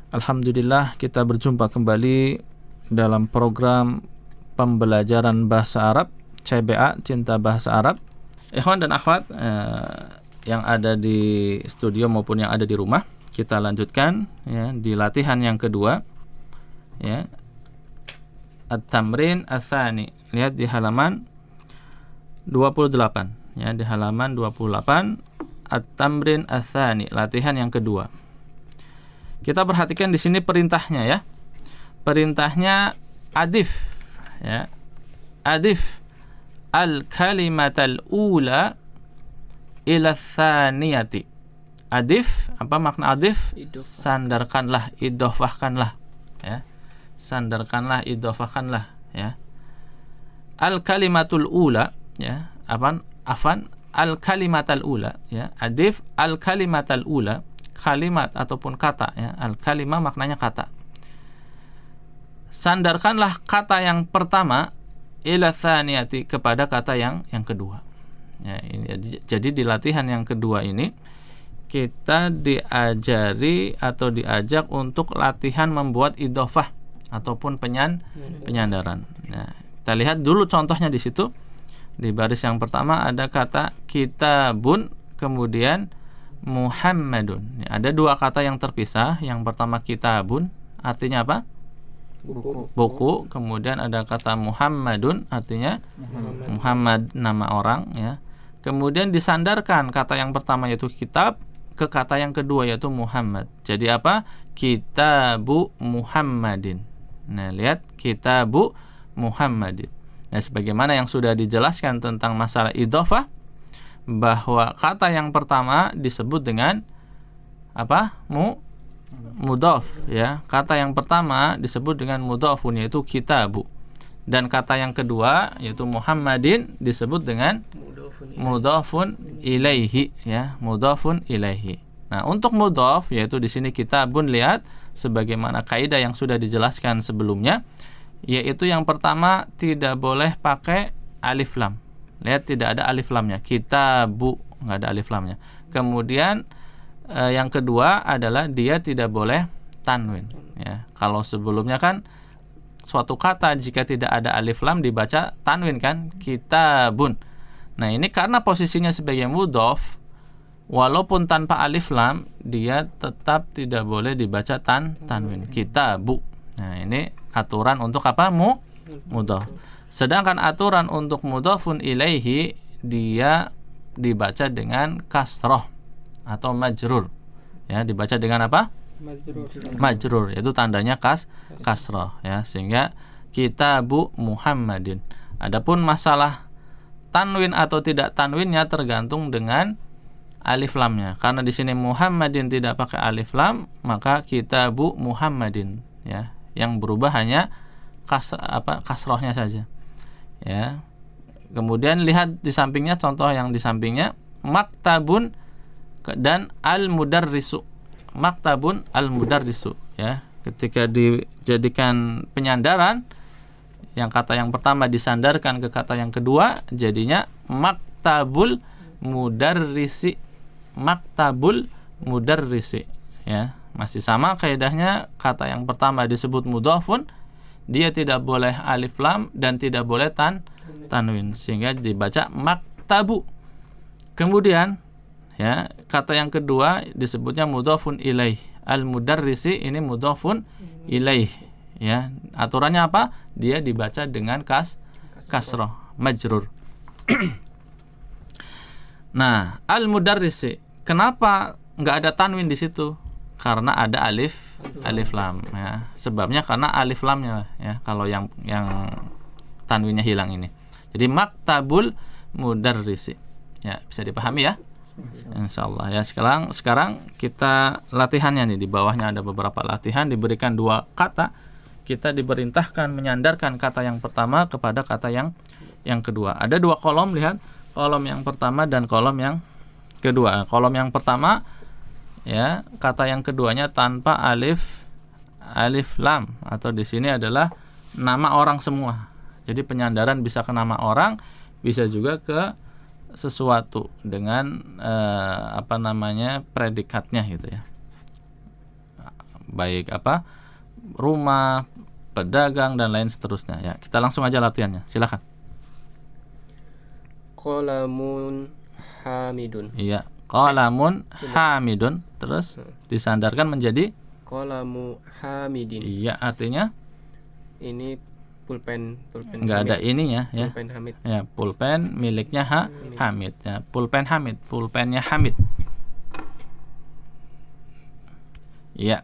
Alhamdulillah kita berjumpa kembali dalam program pembelajaran bahasa Arab CBA Cinta Bahasa Arab. Ikhwan dan akhwat yang ada di studio maupun yang ada di rumah, kita lanjutkan ya di latihan yang kedua ya. At-tamrin ats-tsani. Lihat di halaman 28 ya, di halaman 28 At-tamrin ats-tsani, latihan yang kedua. Kita perhatikan di sini perintahnya ya. Perintahnya adif ya. Adif al-kalimatal ula ila tsaniyati. Adif, apa makna adif? Sandarkanlah, idhofahkanlah ya. Sandarkanlah, idhofahkanlah ya. Al-kalimatul ula ya. Afan al-kalimatal ula ya. Adif al-kalimatal ula, kalimat ataupun kata ya. Al-kalimah maknanya kata. Sandarkanlah kata yang pertama ila tsaniyati, kepada kata yang kedua. Ya, ini jadi di latihan yang kedua ini kita diajari atau diajak untuk latihan membuat idhofah ataupun penyandaran. Nah, kita lihat dulu contohnya di situ. Di baris yang pertama ada kata kitabun, kemudian Muhammadun. Ya, ada dua kata yang terpisah. Yang pertama kitabun, artinya apa? Buku. Kemudian ada kata Muhammadun, artinya Muhammad, nama orang ya. Kemudian disandarkan kata yang pertama yaitu kitab ke kata yang kedua yaitu Muhammad. Jadi apa? Kitabu Muhammadin. Nah, lihat kitabu Muhammadin. Nah, sebagaimana yang sudah dijelaskan tentang masalah idhofah, bahwa kata yang pertama disebut dengan apa? Mudhaf ya. Kata yang pertama disebut dengan mudhafun, yaitu kitabu. Dan kata yang kedua yaitu Muhammadin disebut dengan mudhafun ilaihi ya, mudhafun ilaihi. Nah, untuk mudhaf yaitu di sini kitabun, lihat sebagaimana kaidah yang sudah dijelaskan sebelumnya, yaitu yang pertama tidak boleh pakai alif lam. Lihat tidak ada alif lamnya. Kitabu enggak ada alif lamnya. Kemudian yang kedua adalah dia tidak boleh tanwin ya. Kalau sebelumnya kan suatu kata jika tidak ada alif lam dibaca tanwin kan, kitabun. Nah, ini karena posisinya sebagai mudhaf, walaupun tanpa alif lam dia tetap tidak boleh dibaca tanwin, kitabu. Nah, ini aturan untuk apa? Mudhaf. Sedangkan aturan untuk mudhafun ilaihi dia dibaca dengan kasroh atau majrur. Ya, dibaca dengan apa? Majrur, yaitu tandanya kasroh ya, sehingga kitabu Muhammadin. Adapun masalah tanwin atau tidak tanwinnya tergantung dengan alif lamnya. Karena di sini Muhammadin tidak pakai alif lam, maka kitabu Muhammadin ya. Yang berubah hanya kasrohnya saja ya. Kemudian lihat di sampingnya, contoh yang di sampingnya, maktabun dan al-mudarrisu. Maktabun al-mudarrisu ya. Ketika dijadikan penyandaran, yang kata yang pertama disandarkan ke kata yang kedua, jadinya maktabul mudarrisi. Maktabul mudarrisi ya. Masih sama kaidahnya, kata yang pertama disebut mudhafun, dia tidak boleh alif lam dan tidak boleh tanwin, sehingga dibaca maktabu. Kemudian ya, kata yang kedua disebutnya mudhafun ilaih. Al-mudarrisi ini mudhafun ilaih ya. Aturannya apa? Dia dibaca dengan kasroh, majrur. Nah, al-mudarrisi, kenapa enggak ada tanwin di situ? Karena ada alif lam ya. Sebabnya karena alif lamnya ya, kalau yang tanwinnya hilang ini. Jadi maktabul mudarrisi. Ya, bisa dipahami ya? Insyaallah ya. Sekarang kita latihannya nih, di bawahnya ada beberapa latihan, diberikan dua kata. Kita diperintahkan menyandarkan kata yang pertama kepada kata yang kedua. Ada dua kolom, lihat. Kolom yang pertama dan kolom yang kedua. Kolom yang pertama ya, kata yang keduanya tanpa alif lam, atau di sini adalah nama orang semua. Jadi penyandaran bisa ke nama orang, bisa juga ke sesuatu dengan predikatnya gitu ya. baik apa rumah, pedagang dan lain seterusnya ya. Kita langsung aja latihannya. Silakan. Qalamun hamidun. Iya, qalamun hamidun, terus disandarkan menjadi Qalamu hamidin. iya, artinya Ini pulpen enggak ada ininya ya. Pulpen Hamid. Ya, pulpen miliknya Hamid ya. Pulpen Hamid, pulpennya Hamid. Iya.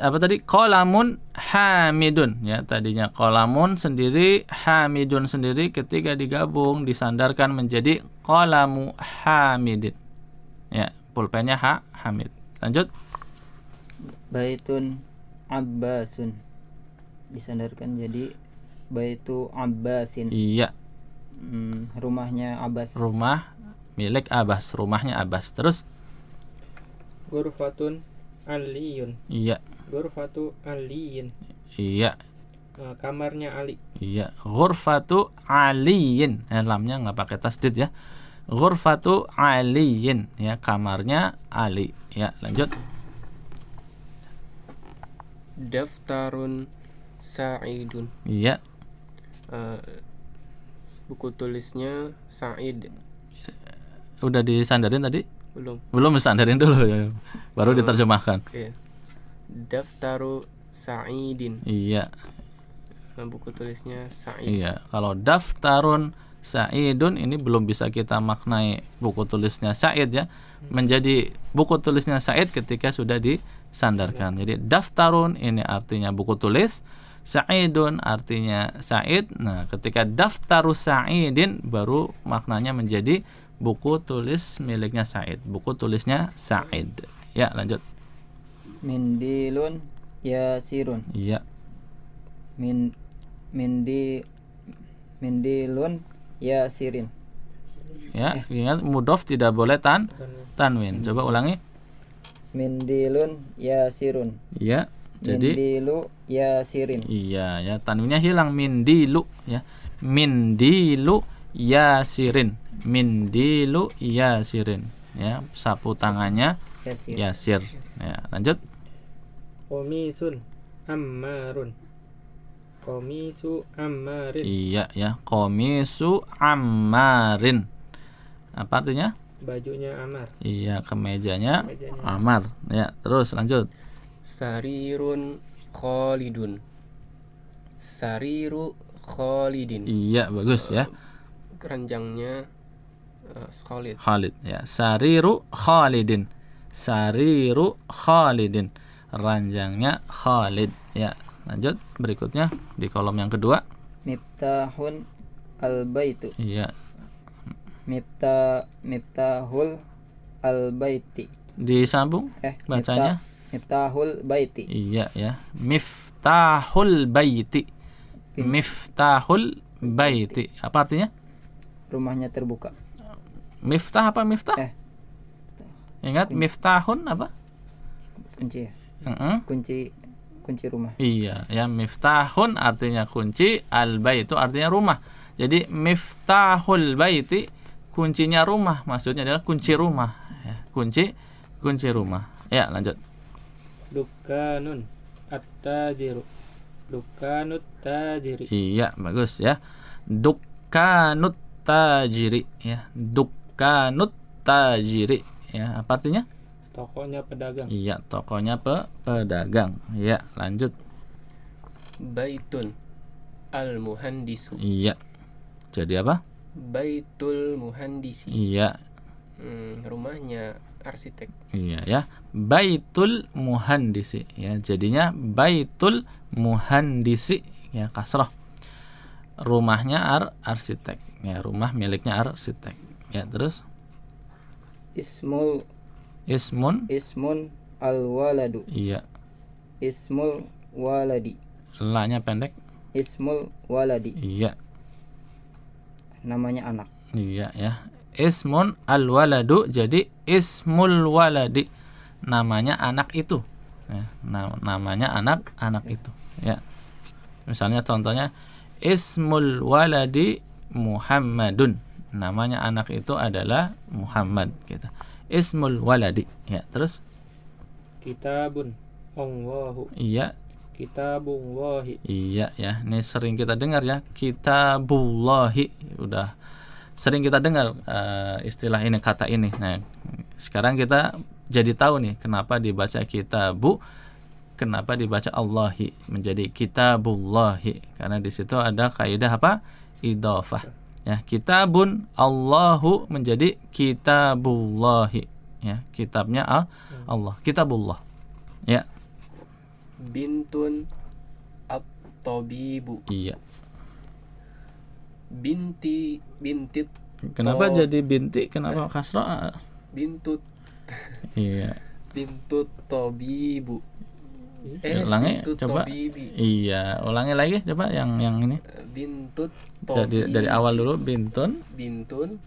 Apa tadi? Qalamun hamidun ya, tadinya qalamun sendiri, hamidun sendiri, ketika digabung disandarkan menjadi qalamu hamidin. Ya, pulpennya Hamid. Lanjut. Baitun Abbasun, disandarkan jadi Baitu Abbasin. Iya. Rumahnya Abbas. Rumah milik Abbas, rumahnya Abbas. Terus Ghurfatun Aliyun. iya. Ghurfatu Aliyin. Iya. Kamarnya Ali. Iya. Ghurfatu aliyin. Lamnya nggak pakai tasdid ya. Ghurfatu aliyin ya, kamarnya Ali. Ya, lanjut. Daftarun Sa'idun. Iya. Buku tulisnya Sa'id. Udah disandarin tadi? Belum Disandarin dulu ya. Baru diterjemahkan. Iya. Daftaru Sa'idin. Iya. Buku tulisnya Sa'id. Iya, kalau daftarun Sa'idun ini belum bisa kita maknai buku tulisnya Sa'id ya, menjadi buku tulisnya Sa'id ketika sudah disandarkan. Jadi daftarun ini artinya buku tulis, Sa'idun artinya Sa'id. Nah, ketika daftaru Sa'idin baru maknanya menjadi buku tulis miliknya Sa'id, buku tulisnya Sa'id. Ya, lanjut. Mindilun Yasirun. Iya. Mindilun Yasirin. Ya, ingat mudhof tidak boleh tanwin. Coba ulangi. Mindilun Yasirun. Iya. Jadi Mindilu Yasirin. iya ya, tanwinnya hilang, mindilu ya. Mindilu Yasirin. Mindilu Yasirin ya, sapu tangannya Yasir. Ya, lanjut. Komisun Ammarun. Komisu Ammarin. Iya ya, komisu Ammarin. Apa artinya? Bajunya Ammar. Iya, kemejanya Ammar. Ya, terus lanjut. Sarirun Khalidun. Sariru Khalidin. Iya, bagus ya. Keranjangnya Khalid. Khalid ya. Sariru Khalidin. Sariru Khalidin. Ranjangnya Khalid ya. Lanjut berikutnya di kolom yang kedua. Miftahun al-baitu. Iya. Miftahul al-baiti. Disambung bacanya. Miftahul baiti. Iya ya. Miftahul baiti. Miftahul baiti. Apa artinya? Rumahnya terbuka. Miftah apa miftah? Ingat miftahun apa? Kunci ya. Kunci rumah. Iya, ya, miftahun artinya kunci, al-bait itu artinya rumah. Jadi miftahul baiti, kuncinya rumah, maksudnya adalah kunci rumah ya, kunci rumah. Ya, lanjut. Dukanun at-tajiru. Dukanut tajiri. Iya, bagus ya. Dukkanut tajiri ya. Dukkanut tajiri ya, apa artinya? Tokonya pedagang. Iya, tokonya pedagang. Ya, lanjut. Baitun al-muhandisu. Iya. Jadi apa? Baitul muhandisi. Iya. Rumahnya arsitek. Iya ya. Baitul muhandisi ya. Jadinya baitul muhandisi ya, kasrah. Rumahnya arsitek ya, rumah miliknya arsitek. Ya, terus Ismun al-waladu. Iya. Ismul waladi. La-nya pendek. Ismul waladi. Iya. Namanya anak. Iya ya. Ismun al-waladu, jadi ismul waladi, namanya anak itu ya, namanya anak itu ya. Misalnya contohnya ismul waladi Muhammadun, namanya anak itu adalah Muhammad gitu. Ismul waladi ya. Terus Kitabun Allahu. Iya. Kitabullahi. Iya ya, ini sering kita dengar ya, kitabullahi, udah sering kita dengar istilah ini, kata ini. Nah, sekarang kita jadi tahu nih kenapa dibaca kitabu, kenapa dibaca Allahi, menjadi kitabullahi, karena di situ ada kaidah apa? Idhofah. Ya, kitabun Allahu menjadi kitabullahi. Ya, kitabnya Allah, kitabullah. Ya. Bintun at-tabibu. Iya. Bintit. Kenapa jadi binti? Kenapa kasrah? Bintut. Iya. Bintut tabibu. Ulangi bintut coba. tabibi. Iya, ulangi lagi coba yang ini. Bintut tabibi. Dari awal dulu, bintun. Bintun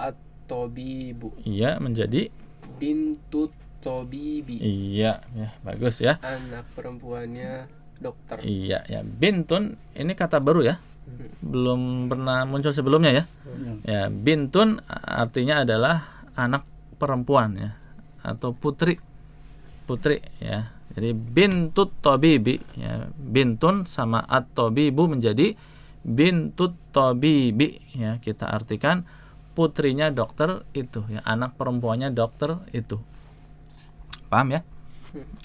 at-tabibu. Iya, menjadi Bintut tabibi. iya, ya, bagus ya. Anak perempuannya dokter. Iya, ya. Bintun ini kata baru ya. Belum pernah muncul sebelumnya ya. Ya, bintun artinya adalah anak perempuan ya, atau putri. Putri ya. Jadi bintut tabibi ya, bintun sama at-tabibu menjadi bintut tabibi ya, kita artikan putrinya dokter itu ya, anak perempuannya dokter itu. Paham ya?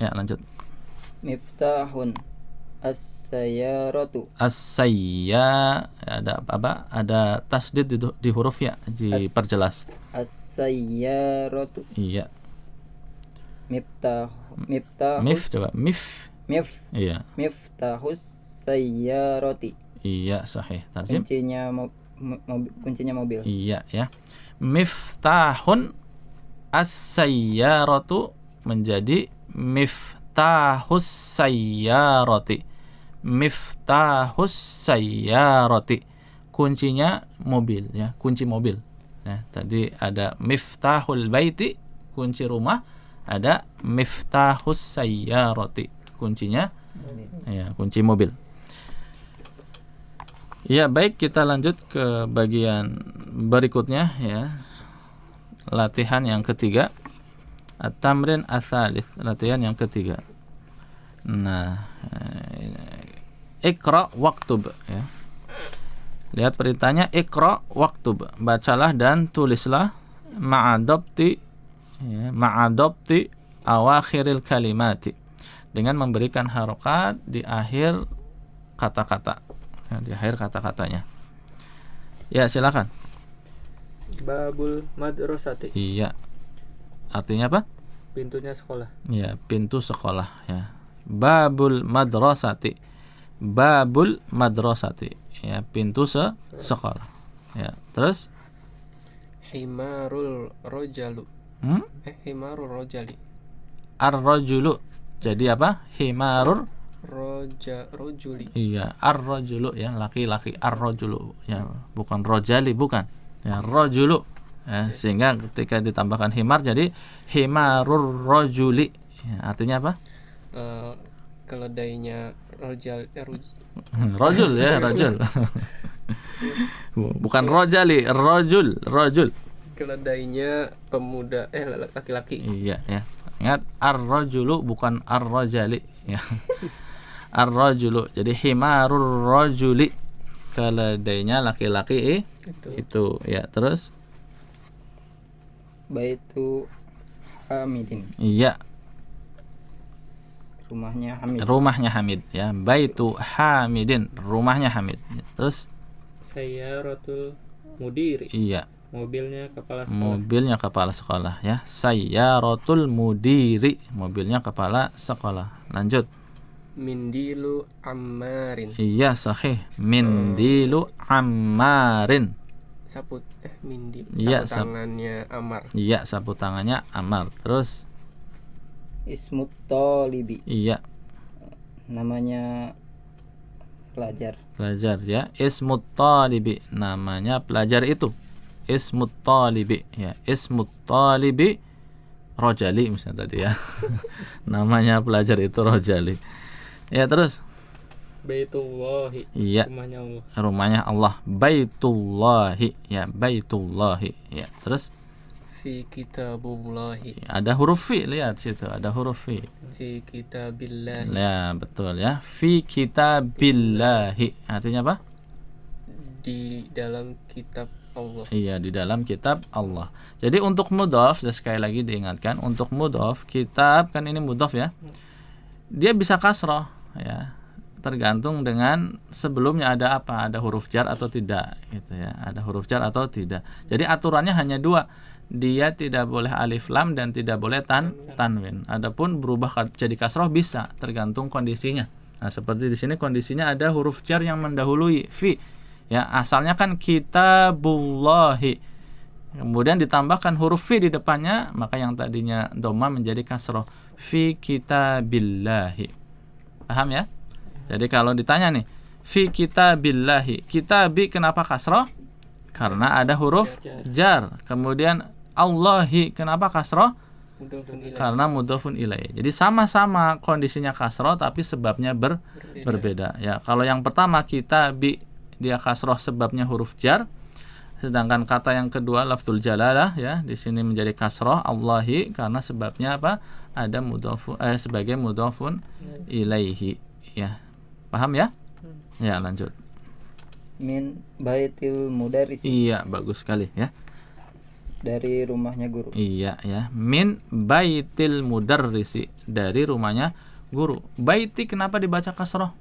Ya, lanjut. Miftahun as-sayyaratu. As-sayya, ada apa? Ada tasdid di huruf ya, diperjelas. As-sayyaratu. Iya. Miftahus. Mif coba, mif. Iya. Miftahus sayyarati. Iya, sahih. Tarjim. Kuncinya mobil. Iya ya. Miftahun as-sayyaratu menjadi miftahus sayyarati. Miftahus sayyarati. Kuncinya mobil ya, kunci mobil. Nah, tadi ada miftahul baiti, kunci rumah, ada miftahus sayyarati, kuncinya ya, kunci mobil. Ya, baik, kita lanjut ke bagian berikutnya ya. Latihan yang ketiga. At-tamrin ats-tsalits, latihan yang ketiga. Nah, Iqra waktub ya. Lihat perintahnya, Iqra waktub, bacalah dan tulislah ma'adabti ya, ma'adabti awakhiril kalimati, dengan memberikan harokat di akhir kata-kata. Di akhir kata-katanya. Ya, silakan. Babul madrasati. Iya. Artinya apa? Pintunya sekolah. Ya, pintu sekolah ya. Babul madrasati. Babul madrasati. Ya, pintu sekolah. Ya, terus Himarul rojalu. Himarul rojali. Ar-rajulu. Jadi apa? Himarur Rojuli. Iya, ar-rajulu ya, laki-laki, ar-rajulu ya, bukan rojali, bukan. Ya, rajulu. Ya, sehingga ketika ditambahkan himar jadi himarur rajuli. Ya, artinya apa? Keledainya rojal. Rajul ya, rajul. Bukan rojali, rajul. Keledainya pemuda, laki-laki. Iya ya. Ingat, ar-rajulu bukan ar-rajali ya. Ar-rajulu. Jadi himarur rajuli, keledainya laki-laki itu ya. Terus Baitu Hamidin. iya, Rumahnya Hamid. rumahnya Hamid ya. Baitu Hamidin, rumahnya Hamid. Terus Sayyaratul mudiri. iya, Mobilnya kepala sekolah. mobilnya kepala sekolah ya. Sayyaratul mudiri, mobilnya kepala sekolah. Lanjut. Mindilu ammarin. Iya, sahih. Mindilu ammarin. Mindi. Iya, Sapu tangannya Amar. Iya, sapu tangannya Ammar. Terus Ismut Talibi. iya, Namanya pelajar. pelajar ya. Ismut talibi, namanya pelajar itu. Ismut talibi ya. Ismut talibi rojali misalnya tadi ya. Namanya pelajar itu rojali. Ya, terus Baitullahi. iya, Rumahnya Allah. rumahnya Allah. Baitullahi ya, baitullahi ya. Terus Fi kitabullahi. Ada huruf fi, lihat situ ada huruf fi. Fi kitabillahi. Ya, betul ya. Fi kitabillahi. Artinya apa? Di dalam kitab Allah. Iya, di dalam kitab Allah. Jadi untuk mudhaf, sekali lagi diingatkan, untuk mudhaf, kitab kan ini mudhaf ya. Dia bisa kasroh ya. Tergantung dengan sebelumnya ada apa, ada huruf jar atau tidak gitu ya. Ada huruf jar atau tidak. Jadi aturannya hanya dua. Dia tidak boleh alif lam dan tidak boleh tanwin. Adapun berubah jadi kasroh bisa, tergantung kondisinya. Nah, seperti di sini kondisinya ada huruf jar yang mendahului fi. Ya, asalnya kan kitabullahi. Kemudian ditambahkan huruf fi di depannya, maka yang tadinya dhamma menjadi kasroh. Fi kitabillahi. Paham ya? Jadi kalau ditanya nih, fi kitabillahi, kitabi kenapa kasroh? Karena ada huruf jar. Kemudian Allahi kenapa kasroh? Mudhofun ilaih. Karena mudhofun ilaih. Jadi sama-sama kondisinya kasroh tapi sebabnya berbeda. Ya, kalau yang pertama kitabi dia kasroh sebabnya huruf jar. Sedangkan kata yang kedua lafzul jalalah ya, di sini menjadi kasroh Allahi karena sebabnya apa? Ada mudhofun sebagai mudhofun ilaihi ya. Paham ya? Ya, lanjut. Min baitil mudarrisi. Iya, bagus sekali ya. Dari rumahnya guru. Iya ya. Min baitil mudarrisi, dari rumahnya guru. Baiti kenapa dibaca kasroh?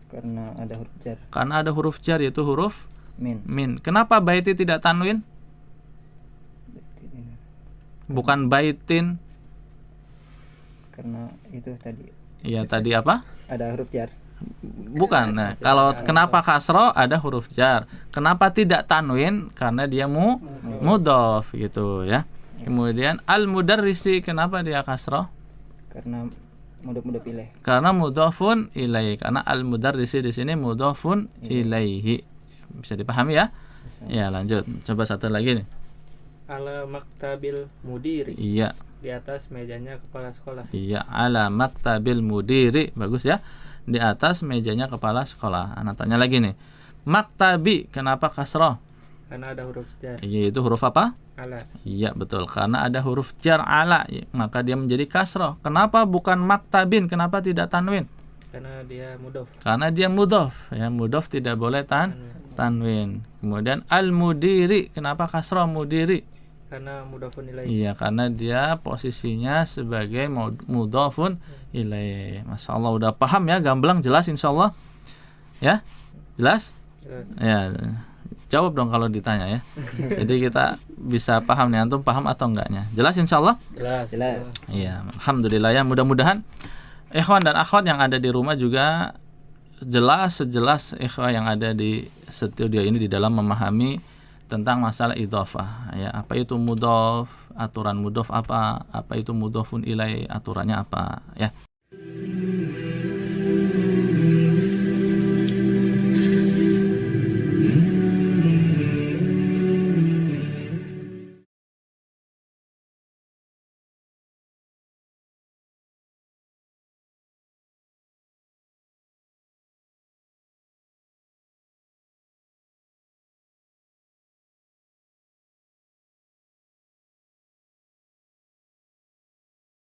Karena ada huruf jar. Karena ada huruf jar yaitu huruf Min. min. Kenapa baiti tidak tanwin? Bukan baitin. Karena itu tadi Iya, tadi apa? ada huruf jar. Bukan. Nah, kalau kenapa kasroh ada huruf jar. Kenapa tidak tanwin? Karena dia mudhof gitu ya. Kemudian al mudarrisi kenapa dia kasroh? Karena mudah-mudah pilih. Karena mudhofun ilaihi. Karena al mudarrisi di sini mudhofun ilaihi. Bisa dipahami ya? Ya, lanjut. Coba satu lagi nih. Ala maktabil mudiri. Iya. Di atas mejanya kepala sekolah. Iya, ala maktabil mudiri. Bagus ya. Di atas mejanya kepala sekolah. Anak tanya lagi nih. Maktabi kenapa kasroh? Karena ada huruf jar. Iya, itu huruf apa? Ala. Iya, betul. Karena ada huruf jar ala, maka dia menjadi kasroh. Kenapa bukan maktabin? Kenapa tidak tanwin? Karena dia mudhof. Karena dia mudhof. Ya, mudhof tidak boleh tanwin. Kemudian al mudiri. Kenapa kasroh mudiri? Karena mudhofun ilaih. Iya, karena dia posisinya sebagai mudhofun ilaih. Masya Allah, udah paham ya, gamblang, jelas insyaallah. Ya, jelas? Ya, jawab dong kalau ditanya ya. Jadi kita bisa paham nih, antum paham atau enggaknya. Jelas insyaallah? Jelas. Iya, alhamdulillah ya, mudah-mudahan ikhwan dan akhwat yang ada di rumah juga sejelas ikhwah yang ada di studio ini di dalam memahami tentang masalah idhofah ya, apa itu mudhof, aturan mudhof apa itu mudhofun ilai, aturannya apa ya.